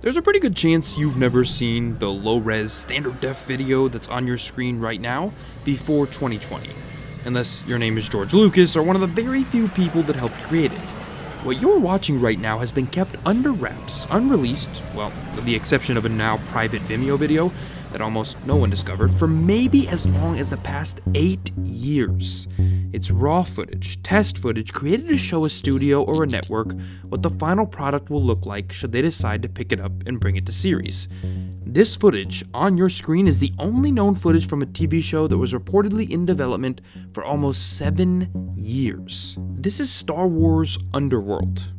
There's a pretty good chance you've never seen the low-res standard def video that's on your screen right now before 2020, unless your name is George Lucas or one of the very few people that helped create it. What you're watching right now has been kept under wraps, unreleased, well, with the exception of a now private Vimeo video that almost no one discovered, for maybe as long as the past 8 years. It's raw footage, test footage created to show a studio or a network what the final product will look like should they decide to pick it up and bring it to series. This footage on your screen is the only known footage from a TV show that was reportedly in development for almost 7 years. This is Star Wars Underworld,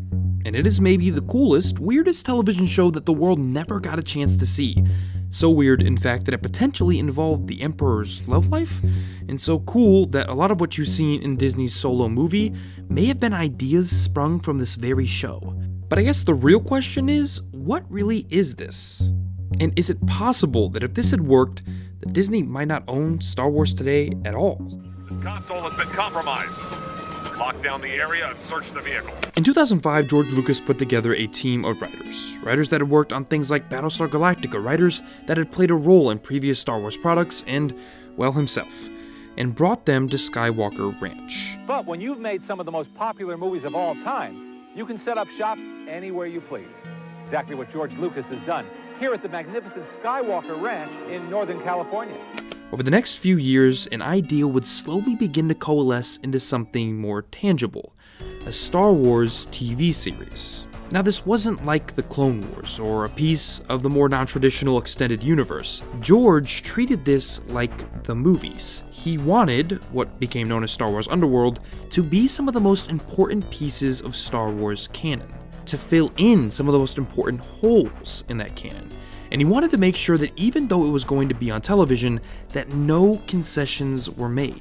and it is maybe the coolest, weirdest television show that the world never got a chance to see. So weird, in fact, that it potentially involved the Emperor's love life, and so cool that a lot of what you've seen in Disney's Solo movie may have been ideas sprung from this very show. But I guess the real question is, what really is this? And is it possible that if this had worked, that Disney might not own Star Wars today at all? This console has been compromised. Lock down the area and search the vehicle. In 2005, George Lucas put together a team of writers that had worked on things like Battlestar Galactica, writers that had played a role in previous Star Wars products, and, well, himself, and brought them to Skywalker Ranch. But when you've made some of the most popular movies of all time, you can set up shop anywhere you please. Exactly what George Lucas has done here at the magnificent Skywalker Ranch in Northern California. Over the next few years, an idea would slowly begin to coalesce into something more tangible, a Star Wars TV series. Now, this wasn't like the Clone Wars or a piece of the more non-traditional extended universe. George treated this like the movies. He wanted what became known as Star Wars Underworld to be some of the most important pieces of Star Wars canon, to fill in some of the most important holes in that canon. And he wanted to make sure that even though it was going to be on television, that no concessions were made.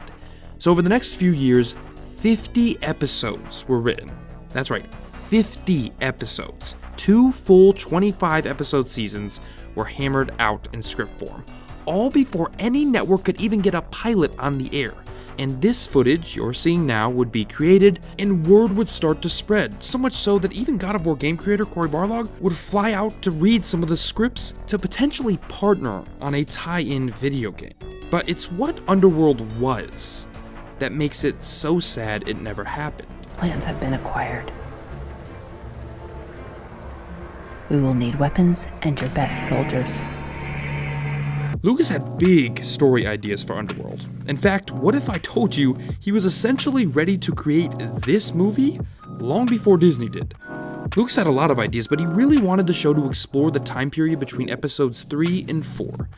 So over the next few years, 50 episodes were written. That's right, 50 episodes. 2 full 25-episode seasons were hammered out in script form, all before any network could even get a pilot on the air. And this footage you're seeing now would be created, and word would start to spread, so much so that even God of War game creator Cory Barlog would fly out to read some of the scripts to potentially partner on a tie-in video game. But it's what Underworld was that makes it so sad it never happened. Plans have been acquired. We will need weapons and your best soldiers. Lucas had big story ideas for Underworld. In fact, what if I told you he was essentially ready to create this movie long before Disney did? Lucas had a lot of ideas, but he really wanted the show to explore the time period between episodes 3 and 4.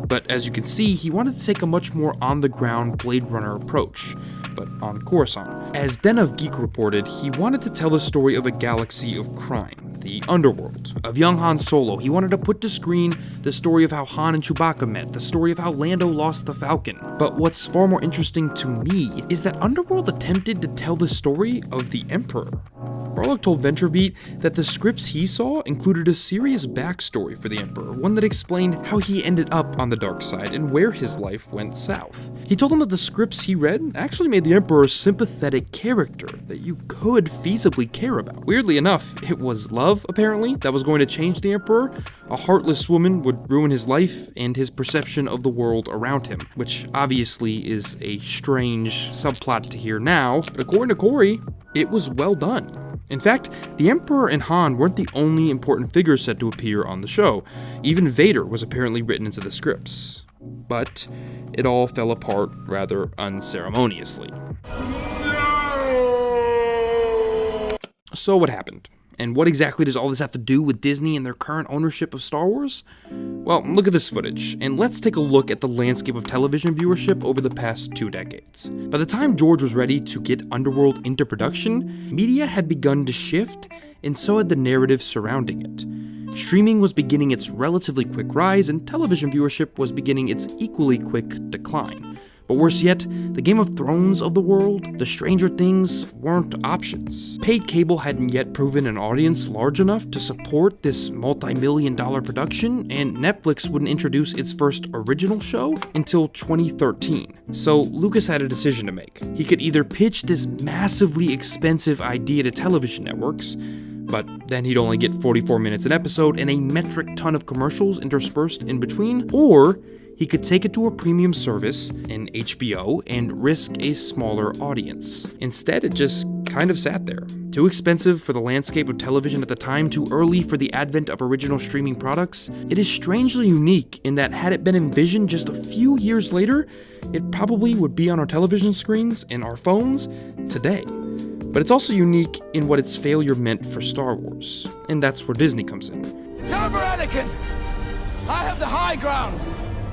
But as you can see, he wanted to take a much more on-the-ground Blade Runner approach, but on Coruscant. As Den of Geek reported, he wanted to tell the story of a galaxy of crime, the Underworld, of young Han Solo. He wanted to put to screen the story of how Han and Chewbacca met, the story of how Lando lost the Falcon. But what's far more interesting to me is that Underworld attempted to tell the story of the Emperor. Barlog told VentureBeat that the scripts he saw included a serious backstory for the Emperor, one that explained how he ended up on the dark side and where his life went south. He told him that the scripts he read actually made the Emperor a sympathetic character that you could feasibly care about. Weirdly enough, it was love, apparently, that was going to change the Emperor. A heartless woman would ruin his life and his perception of the world around him, which obviously is a strange subplot to hear now, but according to Cory, it was well done. In fact, the Emperor and Han weren't the only important figures set to appear on the show. Even Vader was apparently written into the scripts. But it all fell apart rather unceremoniously. So what happened? And what exactly does all this have to do with Disney and their current ownership of Star Wars? Well, look at this footage, and let's take a look at the landscape of television viewership over the past 2 decades. By the time George was ready to get Underworld into production, media had begun to shift, and so had the narrative surrounding it. Streaming was beginning its relatively quick rise, and television viewership was beginning its equally quick decline. But worse yet, the Game of Thrones of the world, the Stranger Things, weren't options. Paid cable hadn't yet proven an audience large enough to support this multi-million-dollar production, and Netflix wouldn't introduce its first original show until 2013. So Lucas had a decision to make. He could either pitch this massively expensive idea to television networks, but then he'd only get 44 minutes an episode and a metric ton of commercials interspersed in between, or he could take it to a premium service in HBO and risk a smaller audience. Instead, it just kind of sat there. Too expensive for the landscape of television at the time, too early for the advent of original streaming products. It is strangely unique in that had it been envisioned just a few years later, it probably would be on our television screens and our phones today. But it's also unique in what its failure meant for Star Wars, and that's where Disney comes in. It's over, Anakin! I have the high ground!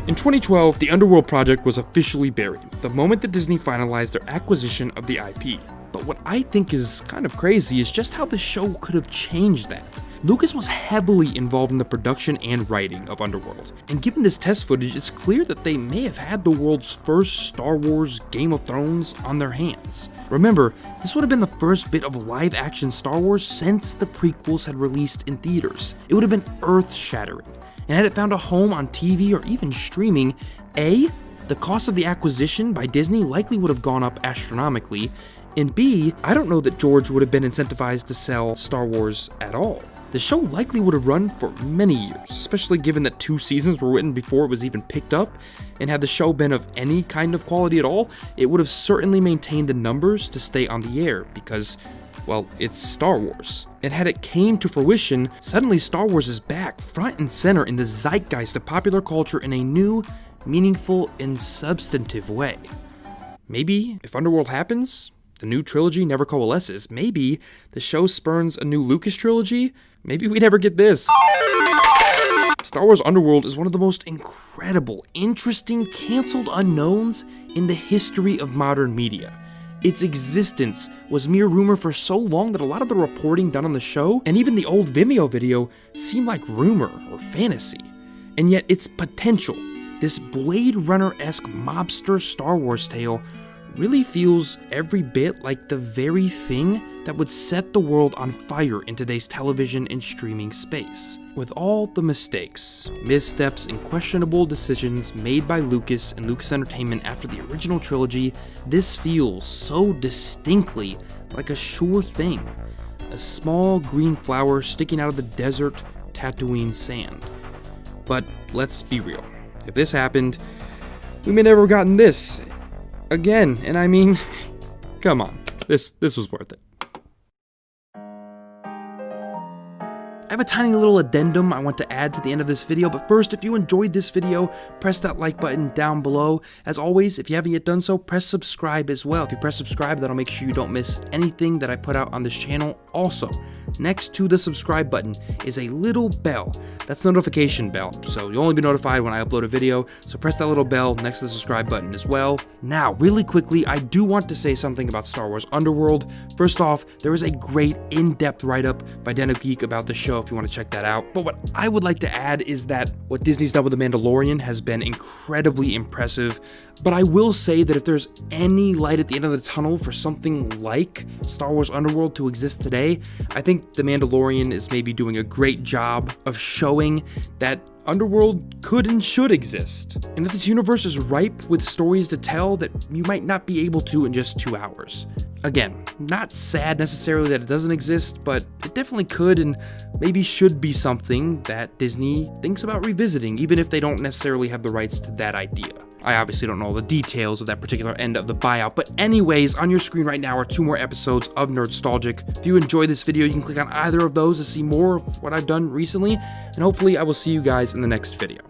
In 2012, the Underworld project was officially buried, the moment that Disney finalized their acquisition of the IP. But what I think is kind of crazy is just how the show could have changed that. Lucas was heavily involved in the production and writing of Underworld, and given this test footage, it's clear that they may have had the world's first Star Wars Game of Thrones on their hands. Remember, this would have been the first bit of live-action Star Wars since the prequels had released in theaters. It would have been earth-shattering, and had it found a home on TV or even streaming, A, the cost of the acquisition by Disney likely would have gone up astronomically, and B, I don't know that George would have been incentivized to sell Star Wars at all. The show likely would have run for many years, especially given that 2 seasons were written before it was even picked up, and had the show been of any kind of quality at all, it would have certainly maintained the numbers to stay on the air because, well, it's Star Wars. And had it came to fruition, suddenly Star Wars is back, front and center in the zeitgeist of popular culture in a new, meaningful, and substantive way. Maybe, if Underworld happens, the new trilogy never coalesces. Maybe the show spurns a new Lucas trilogy. Maybe we never get this. Star Wars Underworld is one of the most incredible, interesting, canceled unknowns in the history of modern media. Its existence was mere rumor for so long that a lot of the reporting done on the show, and even the old Vimeo video, seemed like rumor or fantasy. And yet its potential, this Blade Runner-esque mobster Star Wars tale, really feels every bit like the very thing that would set the world on fire in today's television and streaming space. With all the mistakes, missteps, and questionable decisions made by Lucas and Lucas Entertainment after the original trilogy, this feels so distinctly like a sure thing. A small green flower sticking out of the desert Tatooine sand. But let's be real. If this happened, we may never have gotten this again, and I mean, come on, this was worth it. I have a tiny little addendum I want to add to the end of this video, but first, if you enjoyed this video, press that like button down below. As always, if you haven't yet done so, press subscribe as well. If you press subscribe, that'll make sure you don't miss anything that I put out on this channel. Also, next to the subscribe button is a little bell. That's the notification bell, so you'll only be notified when I upload a video, so press that little bell next to the subscribe button as well. Now, really quickly, I do want to say something about Star Wars Underworld. First off, there is a great in-depth write-up by Den of Geek about the show if you want to check that out. But what I would like to add is that what Disney's done with The Mandalorian has been incredibly impressive, but I will say that if there's any light at the end of the tunnel for something like Star Wars Underworld to exist today, I think The Mandalorian is maybe doing a great job of showing that Underworld could and should exist, and that this universe is ripe with stories to tell that you might not be able to in just 2 hours. Again, not sad necessarily that it doesn't exist, but it definitely could and maybe should be something that Disney thinks about revisiting, even if they don't necessarily have the rights to that idea. I obviously don't know all the details of that particular end of the buyout, but anyways, on your screen right now are 2 more episodes of Nerdstalgic. If you enjoyed this video, you can click on either of those to see more of what I've done recently, and hopefully I will see you guys in the next video.